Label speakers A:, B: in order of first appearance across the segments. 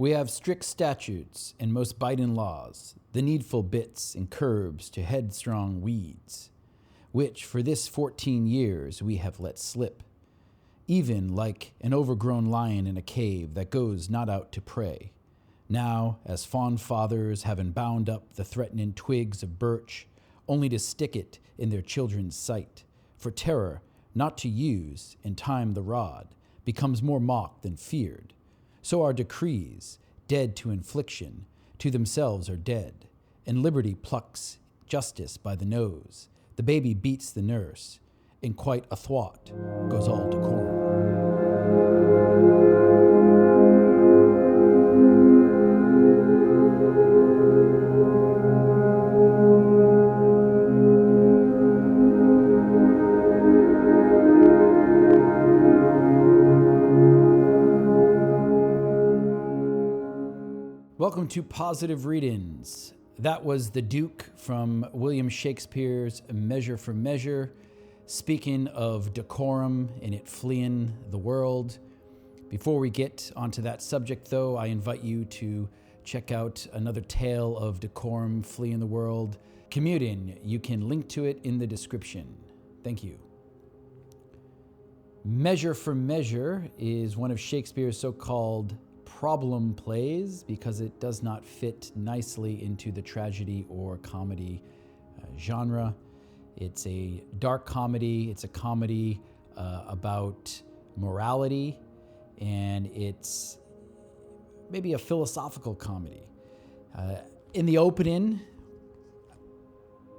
A: We have strict statutes and most biting laws, the needful bits and curbs to headstrong weeds, which for this 14 years we have let slip, even like an overgrown lion in a cave that goes not out to prey. Now, as fond fathers having bound up the threatening twigs of birch, only to stick it in their children's sight, for terror not to use in time the rod becomes more mocked than feared. So our decrees, dead to infliction, to themselves are dead, and liberty plucks justice by the nose. The baby beats the nurse, and quite athwart goes all decorum. Welcome to Positive Read-Ins. That was The Duke from William Shakespeare's Measure for Measure, speaking of decorum and it fleeing the world. Before we get onto that subject, though, I invite you to check out another tale of decorum fleeing the world, Commuting. You can link to it in the description. Thank you. Measure for Measure is one of Shakespeare's so-called problem plays because it does not fit nicely into the tragedy or comedy genre. It's a dark comedy. It's a comedy about morality, and it's maybe a philosophical comedy. In the opening,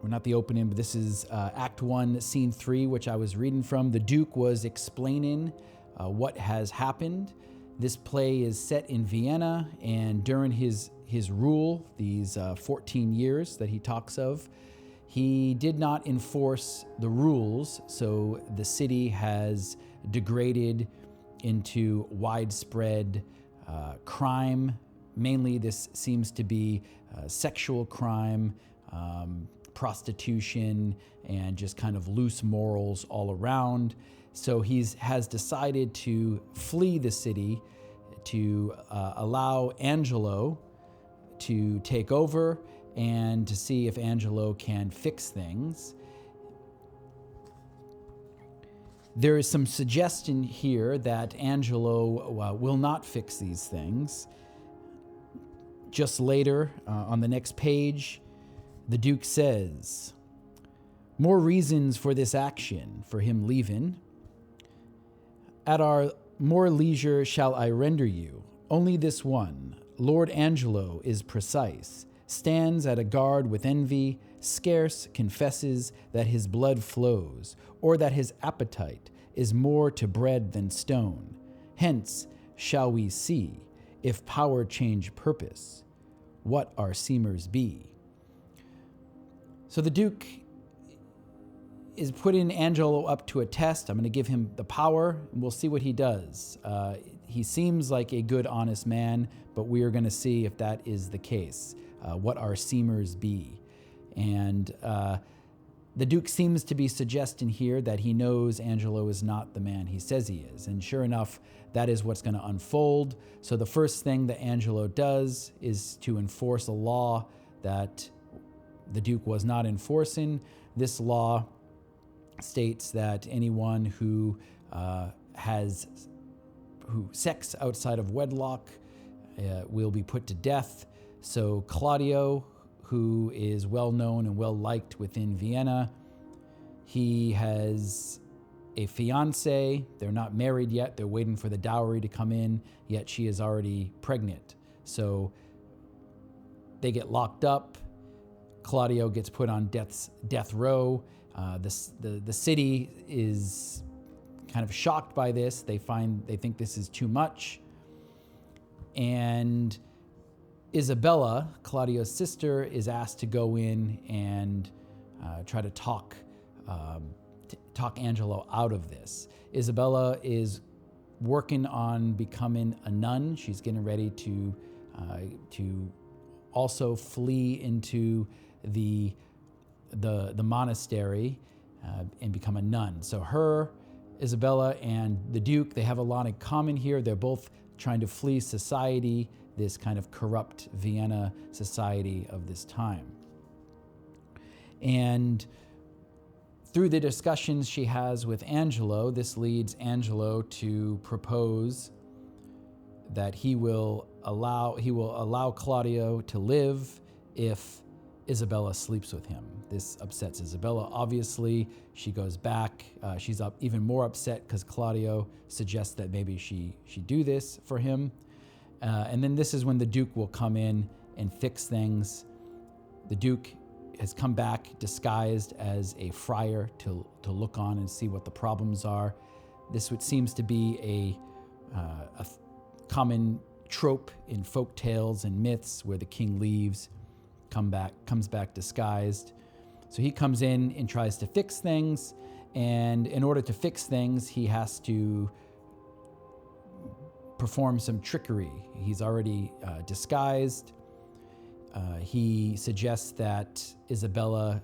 A: or not the opening, but this is Act 1, Scene 3, which I was reading from. The Duke was explaining what has happened. This play is set in Vienna, and during his rule, these 14 years that he talks of, he did not enforce the rules, so the city has degraded into widespread crime. Mainly this seems to be sexual crime, prostitution, and just kind of loose morals all around. So he has decided to flee the city to allow Angelo to take over and to see if Angelo can fix things. There is some suggestion here that Angelo will not fix these things. Just later, on the next page, the Duke says, "More reasons for this action, for him leaving. At our more leisure shall I render you. Only this one, Lord Angelo is precise, stands at a guard with envy, scarce confesses that his blood flows, or that his appetite is more to bread than stone. Hence shall we see, if power change purpose, what our seemers be." So the Duke is putting Angelo up to a test. I'm going to give him the power, and we'll see what he does. He seems like a good, honest man, but we are going to see if that is the case, what our seemers be. And the Duke seems to be suggesting here that he knows Angelo is not the man he says he is. And sure enough, that is what's going to unfold. So the first thing that Angelo does is to enforce a law that the Duke was not enforcing. This law states that anyone who sex outside of wedlock will be put to death. So Claudio, who is well known and well liked within Vienna, he has a fiance. They're not married yet. They're waiting for the dowry to come in, yet she is already pregnant. So they get locked up. Claudio gets put on death row. The city is kind of shocked by this. They think this is too much. And Isabella, Claudio's sister, is asked to go in and try to talk Angelo out of this. Isabella is working on becoming a nun. She's getting ready to also flee into the monastery and become a nun. So her, Isabella, and the Duke, they have a lot in common here. They're both trying to flee society this kind of corrupt Vienna society of this time. And through the discussions she has with Angelo, this leads Angelo to propose that he will allow Claudio to live if Isabella sleeps with him. This upsets Isabella. Obviously, she goes back. She's even more upset because Claudio suggests that maybe she do this for him. And then this is when the Duke will come in and fix things. The Duke has come back disguised as a friar to look on and see what the problems are. This seems to be a common trope in folk tales and myths where the king leaves, comes back disguised. So he comes in and tries to fix things, and in order to fix things, he has to perform some trickery. He's already disguised. He suggests that Isabella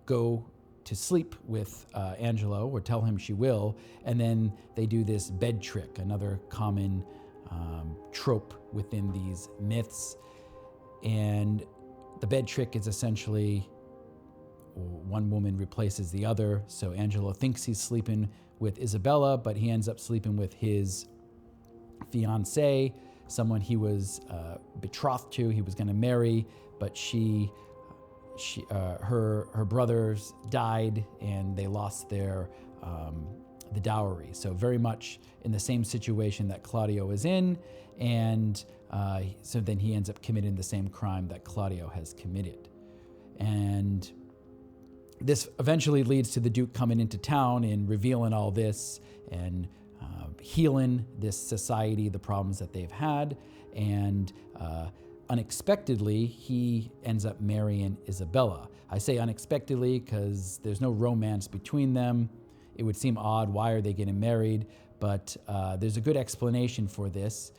A: go to sleep with Angelo, or tell him she will, and then they do this bed trick, another common trope within these myths. And the bed trick is essentially one woman replaces the other. So Angelo thinks he's sleeping with Isabella, but he ends up sleeping with his fiancée, someone he was betrothed to, he was going to marry, but her brothers died and they lost the dowry. So very much in the same situation that Claudio is in, and so then he ends up committing the same crime that Claudio has committed. And this eventually leads to the Duke coming into town and revealing all this and healing this society, the problems that they've had. And unexpectedly, he ends up marrying Isabella. I say unexpectedly because there's no romance between them. It would seem odd. Why are they getting married? But there's a good explanation for this,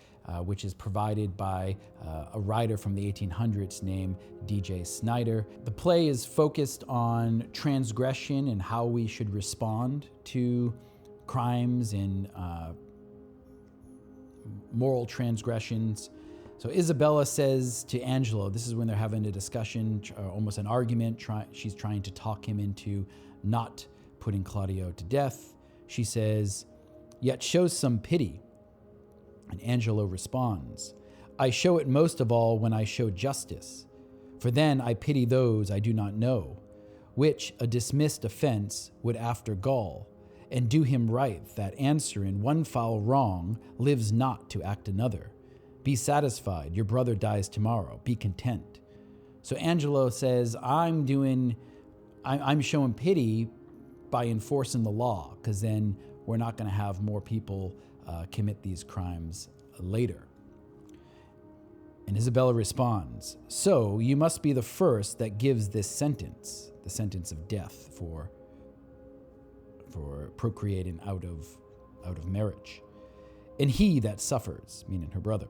A: which is provided by a writer from the 1800s named D.J. Snyder. The play is focused on transgression and how we should respond to crimes and moral transgressions. So Isabella says to Angelo, this is when they're having a discussion, almost an argument. She's trying to talk him into not putting Claudio to death. She says, "Yet shows some pity." And Angelo responds, "I show it most of all when I show justice, for then I pity those I do not know, which a dismissed offense would after gall, and do him right that answering one foul wrong lives not to act another. Be satisfied, your brother dies tomorrow, be content." So Angelo says, I'm showing pity by enforcing the law, because then we're not going to have more people commit these crimes later. And Isabella responds, "So you must be the first that gives this sentence, the sentence of death for procreating out of marriage. And he that suffers," meaning her brother.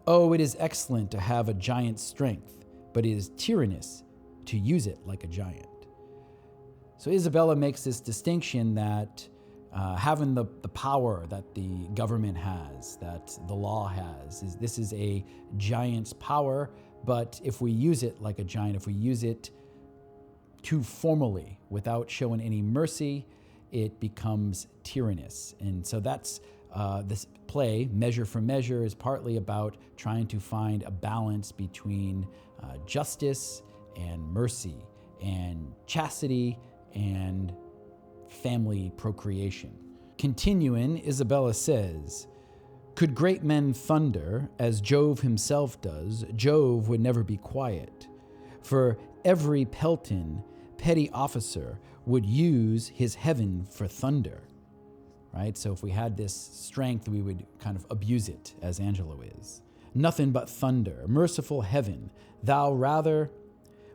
A: "Oh, it is excellent to have a giant's strength, but it is tyrannous to use it like a giant." So Isabella makes this distinction that having the power that the government has, that the law has, this is a giant's power, but if we use it like a giant, if we use it too formally without showing any mercy, it becomes tyrannous. And so that's this play, Measure for Measure, is partly about trying to find a balance between justice and mercy and chastity and family procreation. Continuing, Isabella says, "Could great men thunder, as Jove himself does, Jove would never be quiet. For every pelting petty officer would use his heaven for thunder." Right? So if we had this strength, we would kind of abuse it, as Angelo is. "Nothing but thunder, merciful heaven, thou rather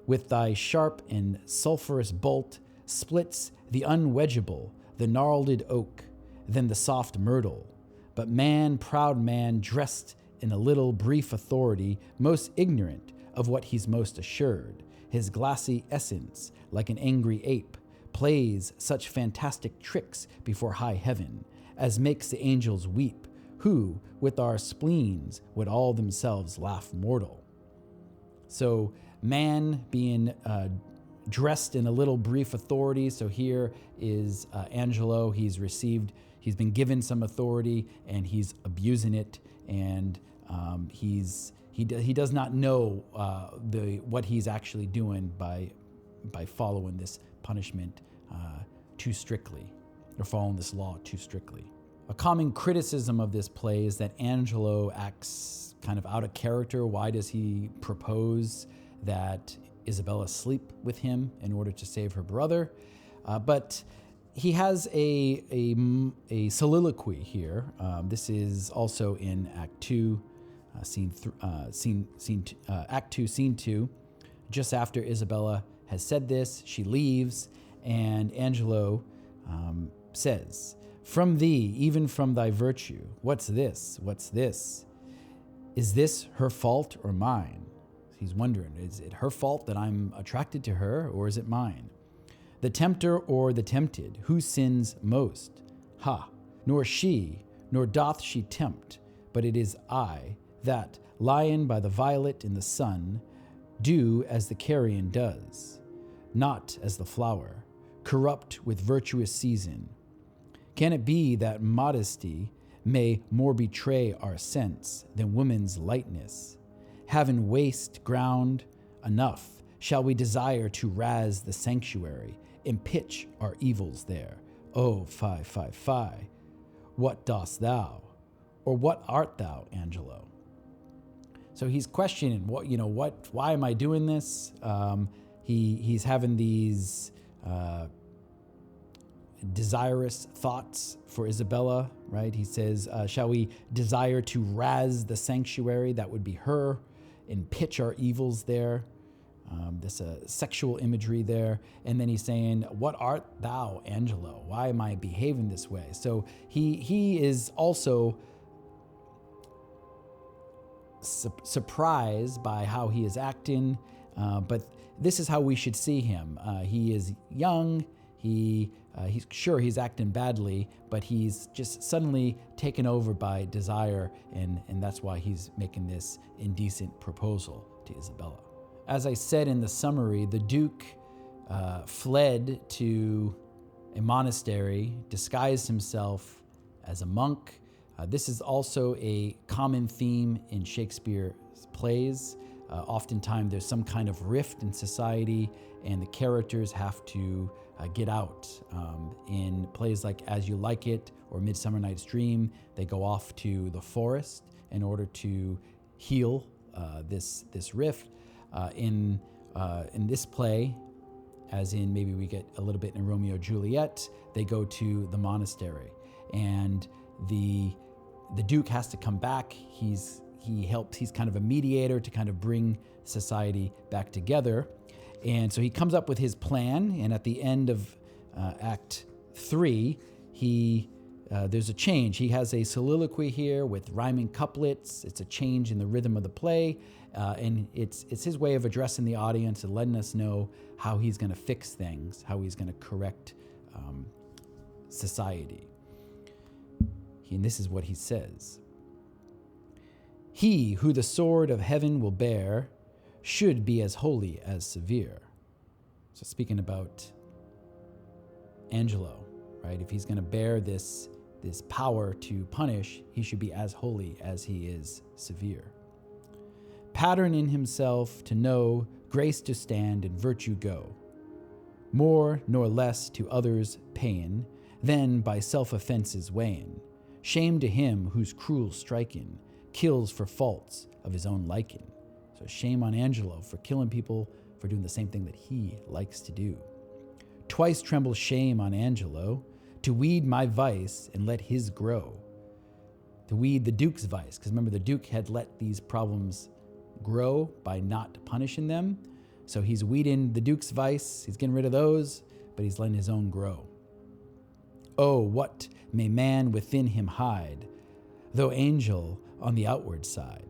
A: with thy sharp and sulphurous bolt splits the unwedgeable, the gnarled oak, than the soft myrtle. But man, proud man, dressed in a little brief authority, most ignorant of what he's most assured, his glassy essence, like an angry ape, plays such fantastic tricks before high heaven, as makes the angels weep who, with our spleens, would all themselves laugh mortal. So man being dressed in a little brief authority. So here is Angelo. He's been given some authority, and he's abusing it, and he does not know what he's actually doing by following this punishment too strictly, or following this law too strictly. A common criticism of this play is that Angelo acts kind of out of character. Why does he propose that Isabella sleep with him in order to save her brother? But he has a soliloquy here. This is also in Act 2, Act 2, Scene 2. Just after Isabella has said this, she leaves, and Angelo says, "From thee, even from thy virtue, what's this? What's this? Is this her fault or mine?" He's wondering, is it her fault that I'm attracted to her, or is it mine? The tempter or the tempted, who sins most? Ha! Nor she, nor doth she tempt, but it is I, that, lying by the violet in the sun, do as the carrion does, not as the flower, corrupt with virtuous season. Can it be that modesty may more betray our sense than woman's lightness? Having waste ground enough, shall we desire to razz the sanctuary and pitch our evils there? Oh, fie, fie, fie! What dost thou? Or what art thou, Angelo? So he's questioning, why am I doing this? He's having these desirous thoughts for Isabella, right? He says, shall we desire to razz the sanctuary? That would be her, and pitch our evils there. This sexual imagery there. And then he's saying, what art thou, Angelo? Why am I behaving this way? So he is also surprised by how he is acting, but this is how we should see him. He is young. He's acting badly, but he's just suddenly taken over by desire, and that's why he's making this indecent proposal to Isabella. As I said in the summary, the Duke fled to a monastery, disguised himself as a monk. This is also a common theme in Shakespeare's plays. Oftentimes there's some kind of rift in society, and the characters have to get out. In plays like As You Like It or Midsummer Night's Dream, they go off to the forest in order to heal this rift. In this play, as in maybe we get a little bit in Romeo and Juliet, they go to the monastery, and the Duke has to come back. He's kind of a mediator to kind of bring society back together. And so he comes up with his plan, and at the end of Act 3, there's a change. He has a soliloquy here with rhyming couplets. It's a change in the rhythm of the play, and it's his way of addressing the audience and letting us know how he's going to fix things, how he's going to correct society. And this is what he says. He who the sword of heaven will bear should be as holy as severe. So speaking about Angelo, right? If he's going to bear this power to punish, he should be as holy as he is severe. Pattern in himself to know, grace to stand, and virtue go. More nor less to others paying, than by self-offences weighing. Shame to him whose cruel striking kills for faults of his own liking. So shame on Angelo for killing people for doing the same thing that he likes to do. Twice tremble shame on Angelo to weed my vice and let his grow. To weed the Duke's vice, because remember the Duke had let these problems grow by not punishing them. So he's weeding the Duke's vice, he's getting rid of those, but he's letting his own grow. Oh, what may man within him hide, though angel on the outward side?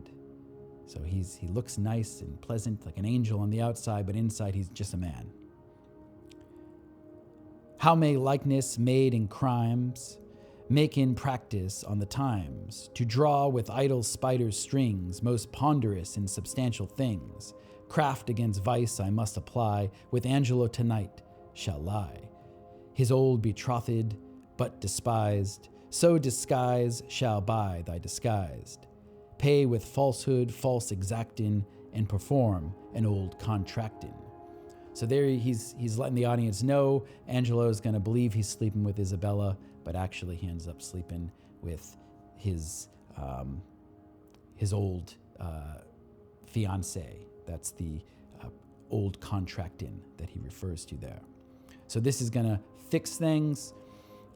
A: So he looks nice and pleasant like an angel on the outside, but inside he's just a man. How may likeness made in crimes make in practice on the times, to draw with idle spider's strings, most ponderous in substantial things. Craft against vice I must apply, with Angelo tonight shall lie. His old betrothed, but despised, so disguise shall buy thy disguised. Pay with falsehood, false exactin, and perform an old contractin. So there he's letting the audience know Angelo's going to believe he's sleeping with Isabella, but actually he ends up sleeping with his old fiancée. That's the old contractin that he refers to there. So this is going to fix things.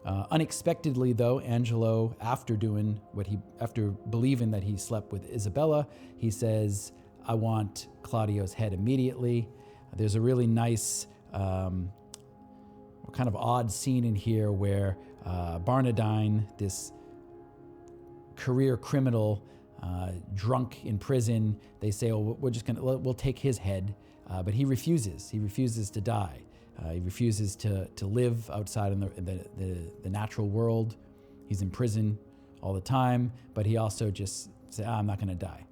A: Unexpectedly, though, Angelo, after believing that he slept with Isabella, he says, "I want Claudio's head immediately." There's a really nice, kind of odd scene in here where Barnardine, this career criminal, drunk in prison, they say, "Oh, we'll take his head," but he refuses. He refuses to die. He refuses to live outside in the natural world. He's in prison all the time, but he also just says, "I'm not going to die."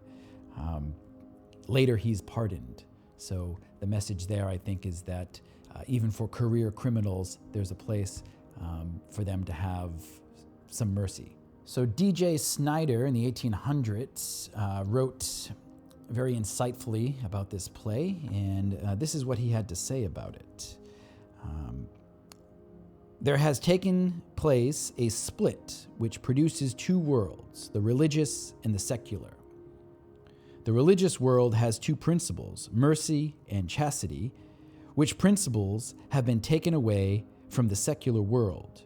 A: Later, he's pardoned. So the message there, I think, is that even for career criminals, there's a place for them to have some mercy. So D.J. Snyder in the 1800s wrote very insightfully about this play, and this is what he had to say about it. There has taken place a split which produces two worlds, the religious and the secular. The religious world has two principles, mercy and chastity, which principles have been taken away from the secular world.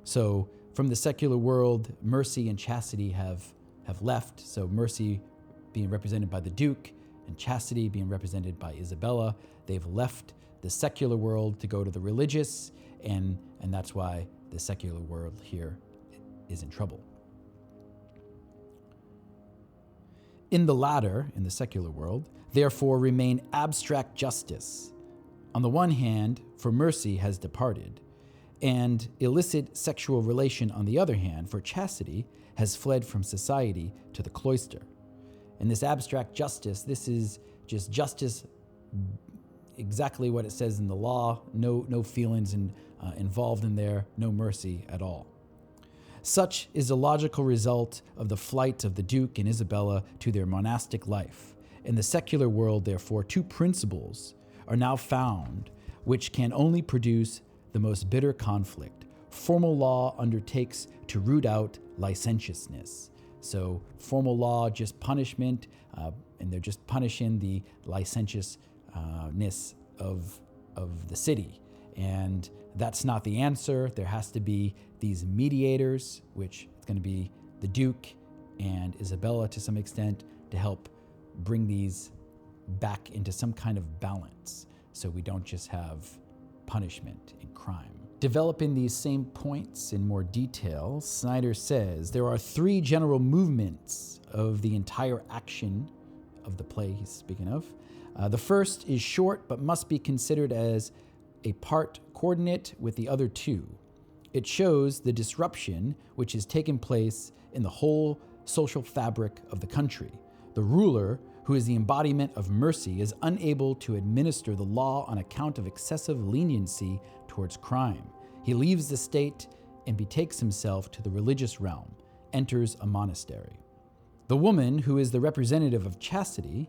A: So from the secular world, mercy and chastity have left. So mercy being represented by the Duke and chastity being represented by Isabella. They've left the secular world to go to the religious, and that's why the secular world here is in trouble. In the latter, in the secular world, therefore remain abstract justice. On the one hand, for mercy has departed, and illicit sexual relation on the other hand, for chastity, has fled from society to the cloister. And this abstract justice, this is just justice, exactly what it says in the law, no feelings involved in there, no mercy at all. Such is the logical result of the flight of the Duke and Isabella to their monastic life. In the secular world, therefore, two principles are now found which can only produce the most bitter conflict. Formal law undertakes to root out licentiousness. So formal law, just punishment, and they're just punishing the licentiousness of the city. And that's not the answer. There has to be these mediators, which is going to be the Duke and Isabella to some extent, to help bring these back into some kind of balance so we don't just have punishment and crime. Developing these same points in more detail, Snyder says there are three general movements of the entire action of the play he's speaking of. The first is short but must be considered as a part coordinate with the other two. It shows the disruption which has taken place in the whole social fabric of the country. The ruler, who is the embodiment of mercy, is unable to administer the law on account of excessive leniency towards crime. He leaves the state and betakes himself to the religious realm, enters a monastery. The woman, who is the representative of chastity,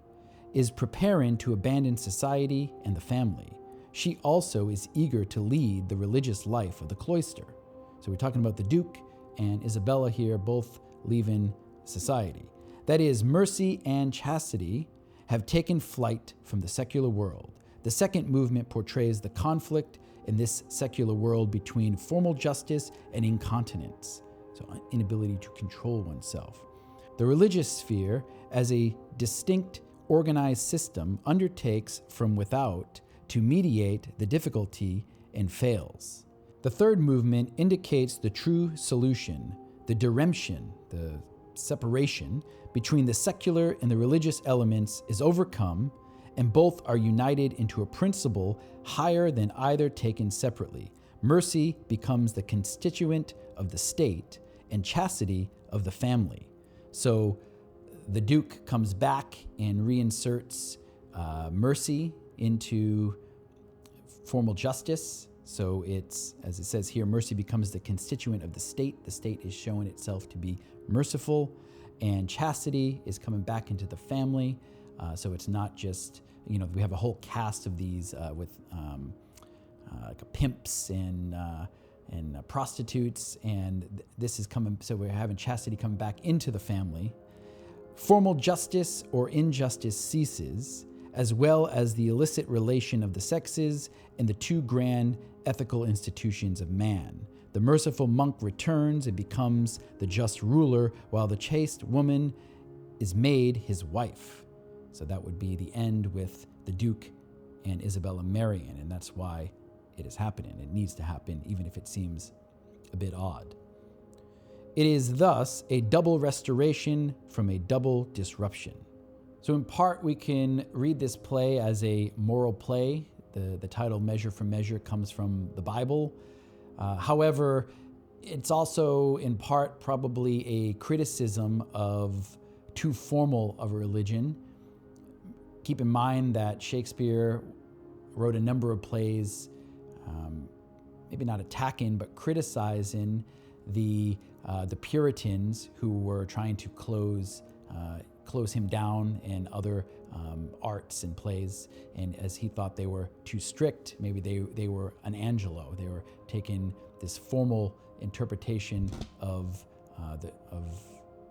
A: is preparing to abandon society and the family. She also is eager to lead the religious life of the cloister. So we're talking about the Duke and Isabella here, both leaving society. That is, mercy and chastity have taken flight from the secular world. The second movement portrays the conflict in this secular world between formal justice and incontinence, so inability to control oneself. The religious sphere, as a distinct, organized system, undertakes from without to mediate the difficulty and fails. The third movement indicates the true solution, the diremption, the separation between the secular and the religious elements is overcome, and both are united into a principle higher than either taken separately. Mercy becomes the constituent of the state, and chastity of the family. So the Duke comes back and reinserts mercy into formal justice. So it's, as it says here, mercy becomes the constituent of the state. The state is showing itself to be merciful, and chastity is coming back into the family. So it's not just, we have a whole cast of these with like pimps and prostitutes, and this is coming. So we're having chastity coming back into the family. Formal justice or injustice ceases, as well as the illicit relation of the sexes and the two grand ethical institutions of man. The merciful monk returns and becomes the just ruler, while the chaste woman is made his wife. So that would be the end with the Duke and Isabella marrying, and that's why it is happening. It needs to happen, even if it seems a bit odd. It is thus a double restoration from a double disruption. So in part, we can read this play as a moral play. The title Measure for Measure comes from the Bible. However, it's also in part probably a criticism of too formal of a religion. Keep in mind that Shakespeare wrote a number of plays, maybe not attacking, but criticizing the Puritans who were trying to close him down in other arts and plays, and as he thought they were too strict, maybe they were an Angelo. They were taking this formal interpretation of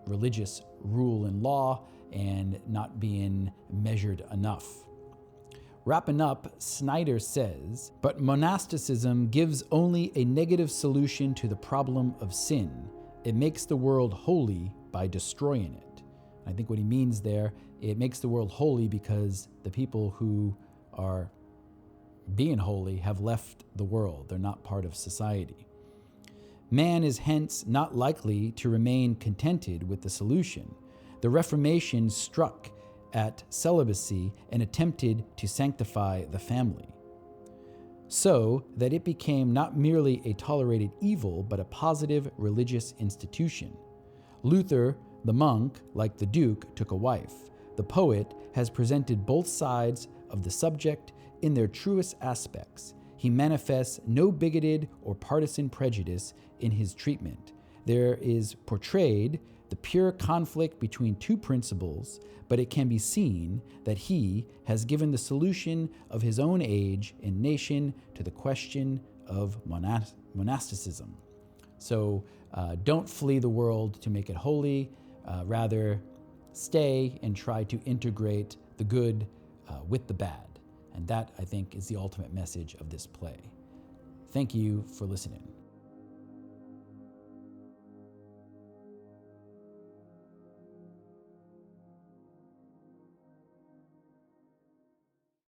A: religious rule and law and not being measured enough. Wrapping up, Snyder says, but monasticism gives only a negative solution to the problem of sin. It makes the world holy by destroying it. I think what he means there, it makes the world holy because the people who are being holy have left the world. They're not part of society. Man is hence not likely to remain contented with the solution. The Reformation struck at celibacy and attempted to sanctify the family, so that it became not merely a tolerated evil, but a positive religious institution. Luther, the monk, like the Duke, took a wife. The poet has presented both sides of the subject in their truest aspects. He manifests no bigoted or partisan prejudice in his treatment. There is portrayed the pure conflict between two principles, but it can be seen that he has given the solution of his own age and nation to the question of monasticism. So don't flee the world to make it holy, rather stay and try to integrate the good with the bad. And that, I think, is the ultimate message of this play. Thank you for listening.